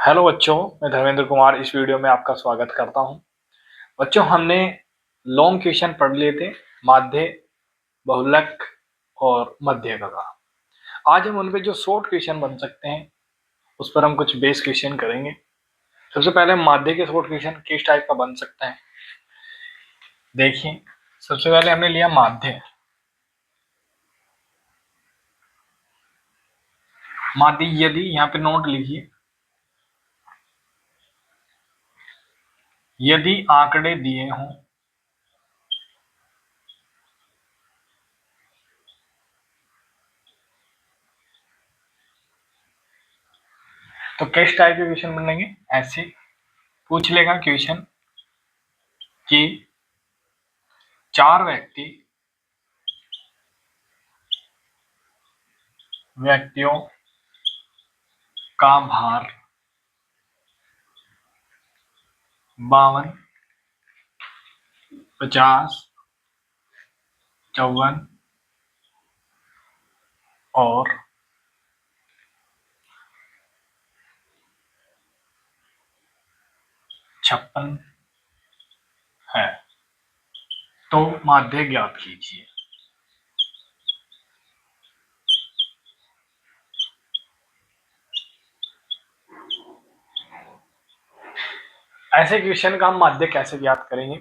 Hello बच्चों, मैं धर्मेंद्र कुमार इस वीडियो में आपका स्वागत करता हूं। बच्चों, हमने लॉन्ग क्वेश्चन पढ़ लिए थे, माध्य, बहुलक और मध्यक का। आज हम उन पे जो शॉर्ट क्वेश्चन बन सकते हैं उस पर हम कुछ बेस क्वेश्चन करेंगे। सबसे पहले माध्य के शॉर्ट क्वेश्चन किस टाइप का बन सकता है देखिए। सबसे पहले हमने लिया माध्य। माध्य यदि, यहाँ पे नोट लिखिए, यदि आंकड़े दिए हों तो किस टाइप के क्वेश्चन बनेंगे। ऐसे पूछ लेगा क्वेश्चन कि चार व्यक्तियों का भार 52, 50, 54 और 56 है, तो माध्य ज्ञात कीजिए। ऐसे क्वेश्चन का हम माध्य कैसे ज्ञात करेंगे।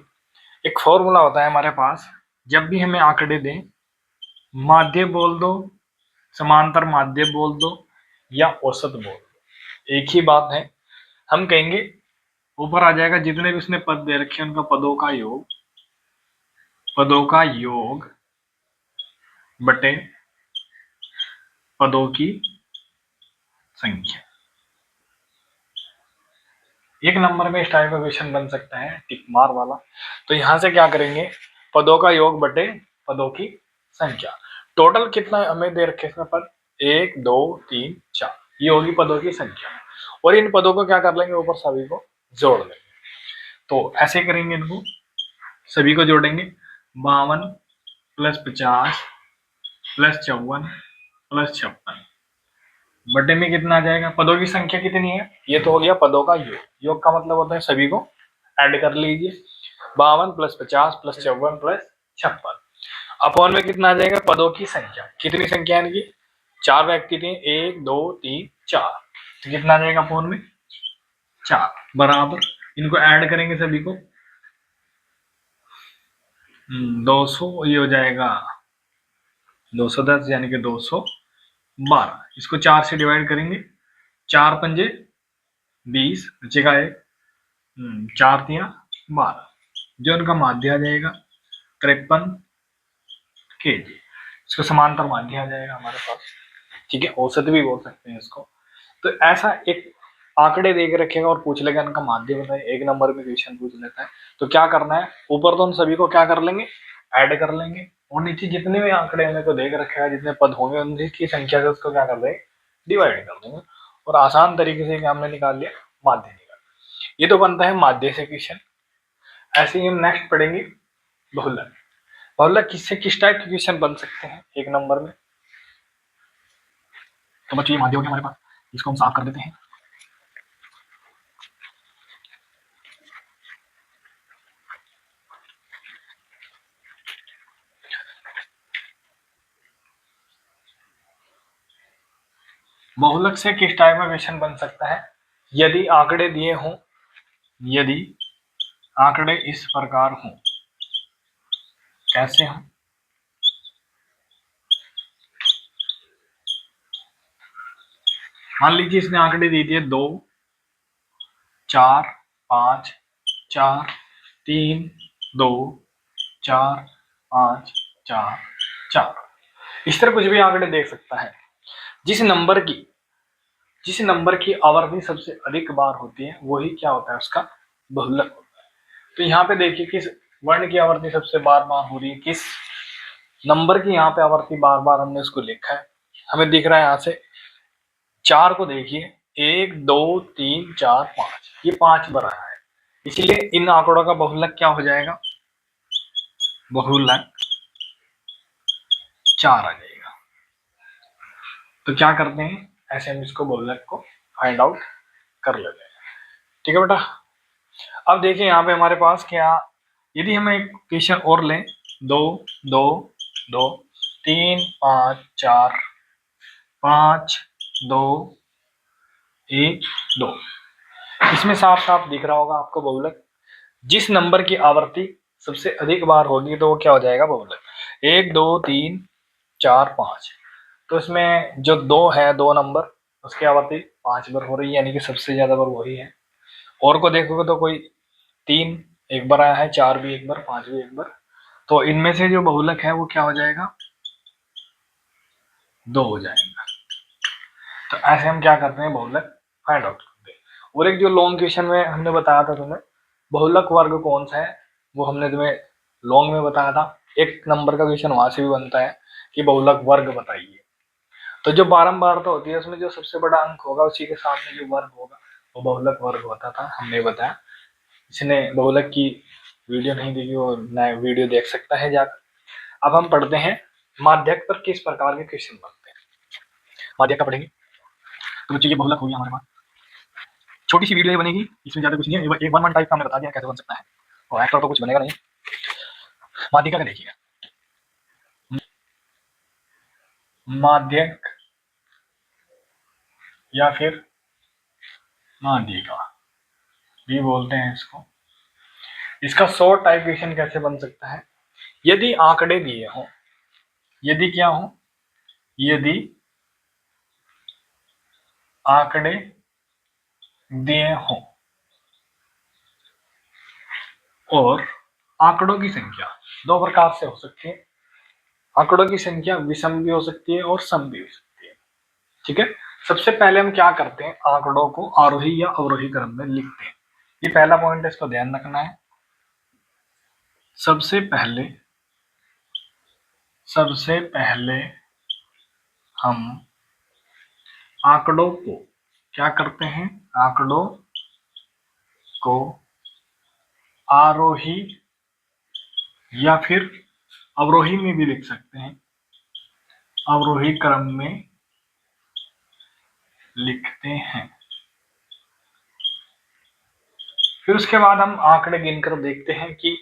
एक फॉर्मूला होता है हमारे पास, जब भी हमें आंकड़े दें, माध्य बोल दो, समांतर माध्य बोल दो या औसत बोल दो, एक ही बात है। हम कहेंगे ऊपर आ जाएगा जितने भी उसने पद दे रखे हैं उनका पदों का योग बटे पदों की संख्या। एक नंबर में इस टाइप का क्वेश्चन बन सकता है, टिक मार वाला। तो यहां से क्या करेंगे, पदों का योग बटे पदों की संख्या। टोटल कितना हमें दे रखे इसमें पद, 1 2 3 4, ये होगी पदों की संख्या। और इन पदों को क्या कर लेंगे, ऊपर सभी को जोड़ लेंगे। तो ऐसे करेंगे, इनको सभी को जोड़ेंगे। 52 + 50 + 54 + 56 बटे में कितना आ जाएगा, पदों की संख्या कितनी है, ये तो हो गया पदों का योग। योग का मतलब होता है सभी को ऐड कर लीजिए। 52 + 50 + 54 + 56 अपॉन में कितना आ जाएगा, पदों की संख्या। कितनी संख्या है इनकी, चार व्यक्ति थे, 1 2 3 4, तो कितना आ जाएगा अपॉन में 4, बराबर इनको ऐड करेंगे सभी को। 200, ये हो जाएगा 210 यानी कि 212। इसको 4 से डिवाइड करेंगे, 4 पंजे 20, बचेगा 1, 4 तिया 12, जो उनका माध्य आ जाएगा 53 kg। इसको समांतर माध्य आ जाएगा हमारे पास, ठीक है। औसत भी बोल सकते हैं इसको। तो ऐसा एक आंकड़े देख रखेगा और पूछ लेगा इनका माध्य बताए, एक नंबर में क्वेश्चन पूछ लेता है। तो क्या करना है, ऊपर तो उन सभी को क्या कर लेंगे, ऐड कर लेंगे, और नीचे जितने भी आंकड़े हमें को देख रखेगा, जितने पद होंगे उनकी संख्या से उसको क्या कर देंगे, डिवाइड कर देंगे, और आसान तरीके से हमने निकाल लिया माध्य निकाल। ये तो बनता है माध्य से क्वेश्चन। ऐसे ही हम नेक्स्ट पढ़ेंगे बहुलक। बहुलक किससे किस टाइप के क्वेश्चन बन सकते हैं एक नंबर में। तो बच्चों ये माध्य हो गया हमारे पास, इसको हम साफ कर देते हैं। बहुलक से किस टाइप का क्वेश्चन बन सकता है, यदि आंकड़े दिए हों, यदि आंकड़े इस प्रकार हों। कैसे हों, मान लीजिए इसने आंकड़े दे दिए 2 4 5 4 3 2 4 5 4 4, इस तरह कुछ भी आंकड़े देख सकता है। जिस नंबर की आवर्ती सबसे अधिक बार होती है वही क्या होता है, उसका बहुलक होता है। तो यहाँ पे देखिए किस वर्ण की आवर्ती सबसे बार बार हो रही है, किस नंबर की यहाँ पे आवर्ती बार बार हमने उसको लिखा है। हमें दिख रहा है यहाँ से 4 को देखिए, 1 2 3 4 5, ये 5 बन रहा है, इसलिए इन आंकड़ों का बहुलक क्या हो जाएगा, बहुलक 4 आ जाएगा। तो क्या करते हैं, ऐसे हम इसको बहुलक को फाइंड आउट कर लेते हैं। ठीक है बेटा। अब देखिए यहाँ पे हमारे पास क्या, यदि हम एक क्वेश्चन और लें, 2 2 2 3 5 4 5 2 1 2, इसमें साफ साफ दिख रहा होगा आपको बहुलक। जिस नंबर की आवर्ती सबसे अधिक बार होगी तो वो क्या हो जाएगा, बहुलक। 1 2 3 4 5, तो इसमें जो 2 है, 2 नंबर, उसकी आवर्ती 5 बार हो रही है, यानी कि सबसे ज्यादा बार वही है। और को देखोगे तो कोई 3 एक बार आया है, 4 भी एक बार, 5 भी एक बार, तो इनमें से जो बहुलक है वो क्या हो जाएगा, 2 हो जाएगा। तो ऐसे हम क्या करते हैं, बहुलक फाइंड आउट करते हैं। और एक जो लॉन्ग क्वेश्चन में हमने बताया था तुम्हें, बहुलक वर्ग कौन सा है, वो हमने तुम्हें लॉन्ग में बताया था। एक नंबर का क्वेश्चन वहां से भी बनता है कि बहुलक वर्ग बताइए। तो जो बारंबार तो होती है, उसमें जो सबसे बड़ा अंक होगा उसी के सामने जो वर्ग होगा वो बहुलक वर्ग होता था, हमने बताया। जिसने बहुलक की वीडियो नहीं देखी वो नया वीडियो देख सकता है जाकर। अब हम पढ़ते हैं माध्यक पर किस प्रकार के क्वेश्चन बनते हैं। माध्यक का पढ़ेंगे तो बच्चों ये बहुलक हो गया हमारे पास। छोटी सी वीडियो बनेगी, इसमें ज्यादा कुछ नहीं है, एक वन टाइप का हमने बता दिया कैसे बन सकता है, और एक्स्ट्रा तो कुछ बनेगा नहीं। माध्यिका का देखिए, माध्यक या फिर माध्यिका भी बोलते हैं इसको। इसका शॉर्ट टाइप क्वेश्चन कैसे बन सकता है, यदि आंकड़े दिए हों, यदि क्या हो, यदि आंकड़े दिए हों और आंकड़ों की संख्या दो प्रकार से हो सकती है। आंकड़ों की संख्या विषम भी हो सकती है और सम भी हो सकती है। ठीक है। सबसे पहले हम क्या करते हैं, आंकड़ों को आरोही या अवरोही क्रम में लिखते हैं। ये पहला पॉइंट है, इसको ध्यान रखना है। सबसे पहले हम आंकड़ों को क्या करते हैं, आंकड़ों को आरोही या फिर अवरोही में भी लिख सकते हैं, अवरोही क्रम में लिखते हैं। फिर उसके बाद हम आंकड़े गिनकर देखते हैं कि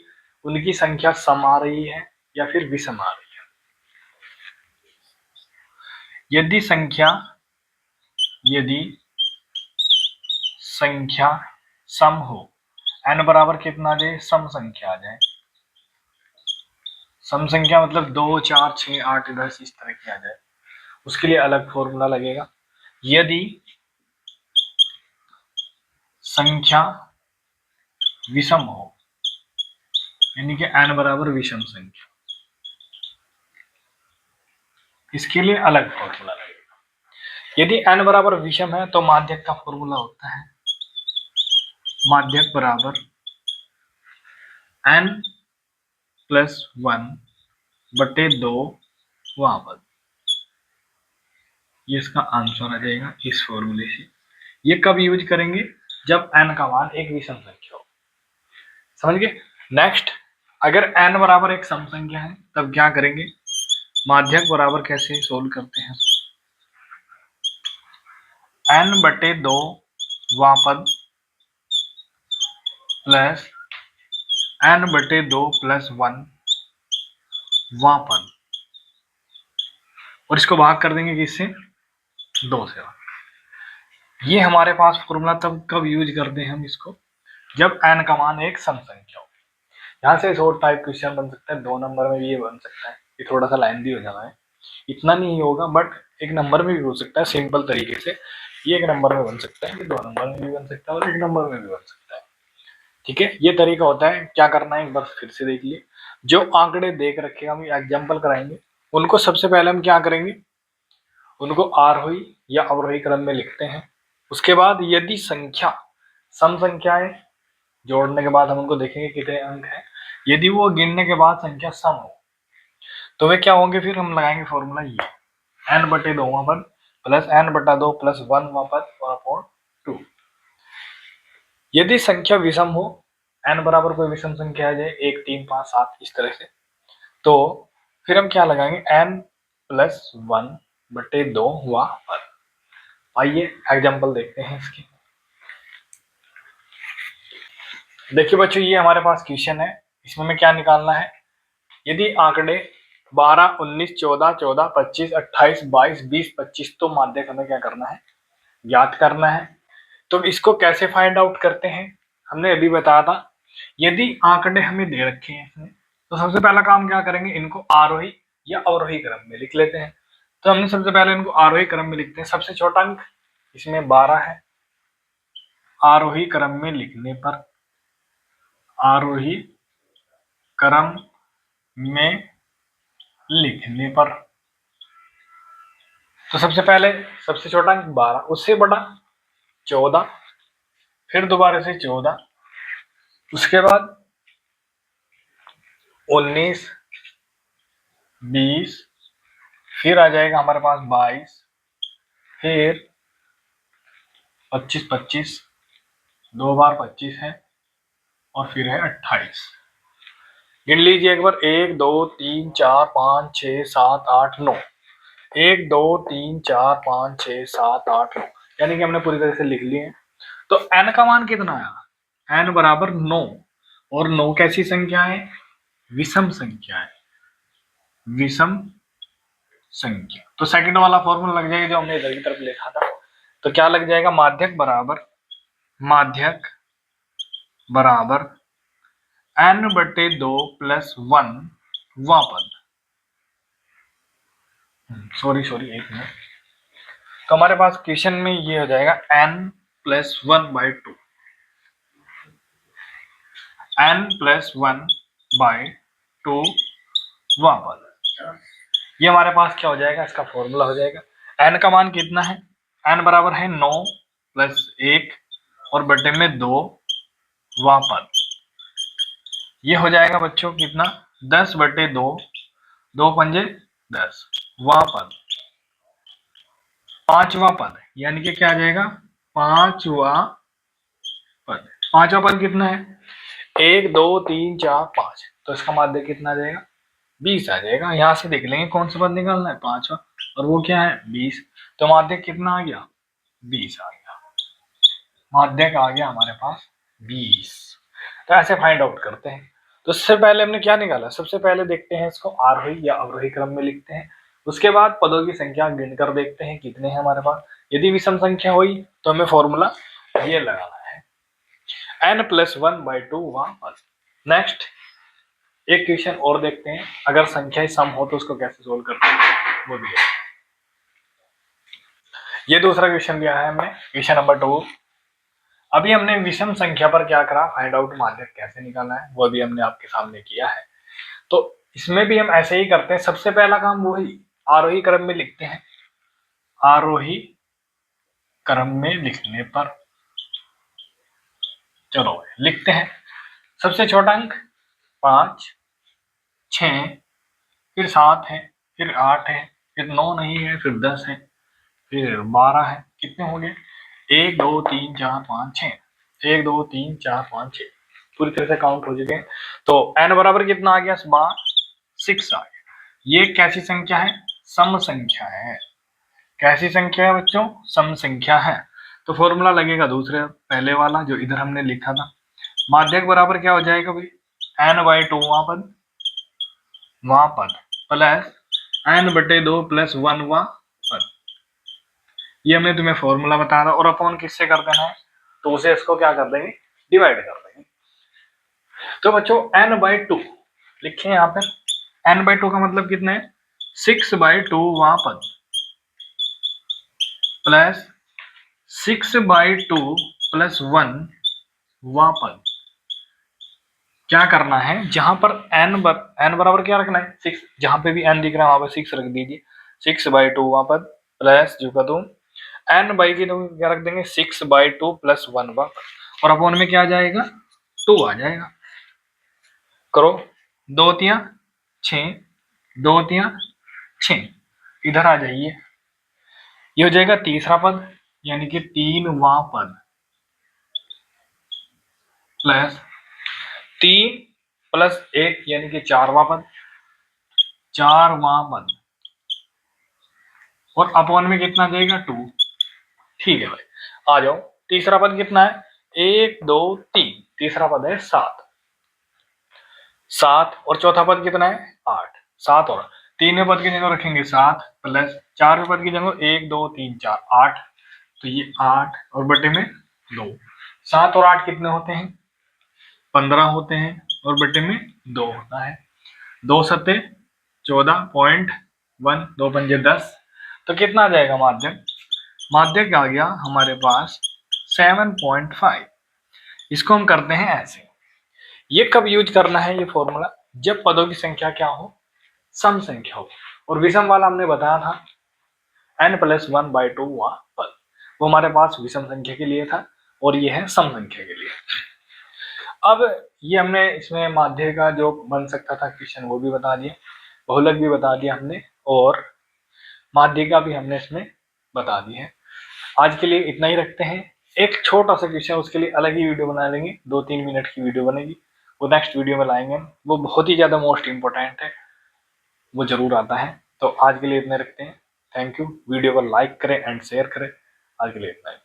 उनकी संख्या सम आ रही है या फिर विषम आ रही है। यदि संख्या सम हो, n बराबर कितना दे, सम संख्या आ जाए। सम संख्या मतलब 2 4 6 8 10 इस तरह की आ जाए, उसके लिए अलग फॉर्मूला लगेगा। यदि संख्या विषम हो, यानी कि n बराबर विषम संख्या, इसके लिए अलग फॉर्मूला लगेगा। यदि n बराबर विषम है तो माध्यक का फॉर्मूला होता है माध्यक बराबर n प्लस 1 बटे 2 वहां पर। ये इसका आंसर आ जाएगा इस फॉर्मूले से। ये कब यूज करेंगे, जब n का मान एक विषम संख्या हो। समझ गए। नेक्स्ट, अगर n बराबर एक सम संख्या है तब क्या करेंगे, माध्यक बराबर कैसे सोल्व करते हैं, n बटे 2 वापद प्लस n बटे 2 प्लस 1 वापद, और इसको भाग कर देंगे किससे, 2 से। ये हमारे पास फॉर्मूला तब कब यूज करते हैं हम इसको, जब n का मान एक सम संख्या हो। यहाँ से शॉर्ट टाइप क्वेश्चन बन सकता है, 2 नंबर में भी ये बन सकता है। ये थोड़ा सा लेंथी हो जाता है, इतना नहीं होगा, बट एक नंबर में भी हो सकता है सिंपल तरीके से। ये एक नंबर में बन सकता है, 2 नंबर में भी बन सकता है और 1 नंबर में भी बन सकता है। ठीक है, ये तरीका होता है। क्या करना है एक बार फिर से देख लिए। जो आंकड़े देख रखे हम एग्जाम्पल कराएंगे, उनको सबसे पहले हम क्या करेंगे, उनको आरोही या अवरोही क्रम में लिखते हैं। उसके बाद यदि संख्या सम संख्याएं जोड़ने के बाद हम उनको देखेंगे कितने अंक है। यदि वो गिनने के बाद संख्या सम हो तो वे क्या होंगे, फिर हम लगाएंगे फॉर्मूला ये n बटे 2 वहां पर प्लस n बटा 2 प्लस 1 वहां पर 2। यदि संख्या विषम हो, n बराबर कोई विषम संख्या आ जाए 1 3 5 7 इस तरह से, तो फिर हम क्या लगाएंगे, n प्लस 1 बटे 2 वहां पर। आइए एग्जाम्पल देखते हैं इसकी। देखिए बच्चों, ये हमारे पास क्वेश्चन है, इसमें हमें क्या निकालना है। यदि आंकड़े 12, 19, 14, 14, 25, 28, 22, 20, 25, तो माध्यक हमें क्या करना है, ज्ञात करना है। तो इसको कैसे फाइंड आउट करते हैं, हमने अभी बताया था। यदि आंकड़े हमें दे रखे हैं इसमें, तो सबसे पहला काम क्या करेंगे, इनको आरोही या अवरोही क्रम में लिख लेते हैं। तो हमने सबसे पहले इनको आरोही क्रम में लिखते हैं। सबसे छोटा अंक इसमें 12 है। आरोही क्रम में लिखने पर, आरोही क्रम में लिखने पर, तो सबसे पहले सबसे छोटा अंक 12, उससे बड़ा 14, फिर दोबारा से 14, उसके बाद 19, 20, फिर आ जाएगा हमारे पास 22, फिर 25, 25, 2 बार 25 है, और फिर है 28। गिन लीजिए एक बार, 1, 2, 3, 4, 5, 6, 7, 8, 9। 1, 2, 3, 4, 5, 6, 7, 8, 9, यानी कि हमने पूरी तरह से लिख लिए। तो n का मान कितना आया, n बराबर 9, और 9 कैसी संख्या है, विषम संख्या है, विषम संख्या। तो सेकंड वाला फॉर्मूला लग जाएगा जो हमने इधर की तरफ लिखा था। तो क्या लग जाएगा, माध्यक बराबर, माध्यक बराबर n/2 + 1 वां पद। सॉरी एक मिनट। तो हमारे पास क्वेश्चन में ये हो जाएगा n + 1/2, n + 1/2 वां पद। ये हमारे पास क्या हो जाएगा, इसका फॉर्मूला हो जाएगा। n का मान कितना है, n बराबर है 9 + 1 और बटे में 2 वां पद। ये हो जाएगा बच्चों कितना, 10/2, 2 पंजे 10 वां पद, पांचवा पद, यानी कि क्या आ जाएगा, पांचवा पद। पांचवा पद कितना है, 1, 2, 3, 4, 5, तो इसका माध्य कितना आ जाएगा, 20 आ जाएगा। यहां से देख लेंगे कौन सा पद निकालना है, पांचवा, और वो क्या है 20। तो माध्य कितना आ गया, 20 आ गया। माध्यक आ गया हमारे पास 20। तो ऐसे फाइंड आउट करते हैं। तो सबसे पहले हमने क्या निकाला, सबसे पहले देखते हैं इसको आरोही या अवरोही क्रम में लिखते हैं। उसके बाद पदों की संख्या गिनकर देखते हैं कितने हैं हमारे पास। यदि विषम संख्या हुई तो हमें फॉर्मूला ये लगाना है, n + 1/2 वहां पद। नेक्स्ट एक क्वेश्चन और देखते हैं, अगर संख्या सम हो तो उसको कैसे सोल्व करते हैं वो भी है। ये दूसरा क्वेश्चन दिया है हमने, क्वेश्चन नंबर 2। अभी हमने विषम संख्या पर क्या करा, फाइंड आउट माध्यक कैसे निकालना है वो भी हमने आपके सामने किया है। तो इसमें भी हम ऐसे ही करते हैं। सबसे पहला काम वही आरोही क्रम में लिखते हैं। आरोही क्रम में लिखने पर, चलो लिखते हैं। सबसे छोटा अंक 5, 6, फिर 7 है, फिर 8 है, फिर 9 नहीं है, फिर 10 है, फिर 12 है। कितने हो गए, 1, 2, 3, 4, 5, 6, 1, 2, 3, 4, 5, 6, पूरी तरह से काउंट हो चुके हैं। तो n बराबर कितना आ गया, 6 आ गया। ये कैसी संख्या है, सम संख्या है। कैसी संख्या है बच्चों, सम संख्या है। तो फॉर्मूला लगेगा दूसरे पहले वाला जो इधर हमने लिखा था। माध्यक बराबर क्या हो जाएगा भाई, n/2 वहां पद प्लस n/2 + 1 वहां पद। ये हमने तुम्हें फॉर्मूला बताया था। और अपॉन किससे कर देना है, तो उसे इसको क्या कर देंगे, डिवाइड कर देंगे। तो बच्चों n/2 लिखे यहाँ पर, n/2 का मतलब कितना है, 6/2 वहां पद प्लस 6/2 + 1 वहां पद। क्या करना है, जहां पर n बराबर क्या रखना है, 6, जहां पे भी n दिख रहा है वहां पर 6 रख दीजिए। 6/2 वहां पद प्लस जो का तुम n बाई की तुम क्या रख देंगे, 6/2 + 1 वहां पद, और अपॉन में क्या आ जाएगा, 2 आ जाएगा। करो, 2 तिया 6, 2 तिया 6, इधर आ जाइए। ये हो जाएगा तीसरा पद, यानी कि 3वां पद प्लस 3 + 1 यानी कि 4वां पद, 4वां पद, और अपॉन में कितना देगा, 2। ठीक है भाई, आ जाओ। तीसरा पद कितना है, 1, 2, 3, तीसरा पद है 7, 7 और चौथा पद कितना है 8, 7 और 3वें पद की जगह रखेंगे 7 प्लस 4वें पद की जगह 1 2 3 4 8, तो ये 8 और बटे में 2, 7 और 8 कितने होते हैं 15 होते हैं और बटे में 2 होता है, 2 सत्ते 14.1, 2 पंजे 10, तो कितना आ जाएगा माध्यक, माध्यक आ गया हमारे पास 7.5। इसको हम करते हैं ऐसे, ये कब यूज करना है ये फॉर्मूला, जब पदों की संख्या क्या हो सम संख्या हो, और विषम वाला हमने बताया था n+1/2 हुआ पद, वो हमारे पास विषम संख्या के लिए था और ये है सम संख्या के लिए। अब ये हमने इसमें माध्य का जो बन सकता था क्वेश्चन वो भी बता दिया, बहुलक भी बता दिया हमने, और माध्य का भी हमने इसमें बता दी है। आज के लिए इतना ही रखते हैं, एक छोटा सा क्वेश्चन उसके लिए अलग ही वीडियो बना लेंगे, 2-3 मिनट की वीडियो बनेगी, वो नेक्स्ट वीडियो में लाएंगे, वो बहुत ही ज्यादा मोस्ट इंपॉर्टेंट है, वो जरूर आता है। तो आज के लिए इतने रखते हैं, थैंक यू, वीडियो को लाइक करें एंड शेयर करें, आज के लिए इतना ही।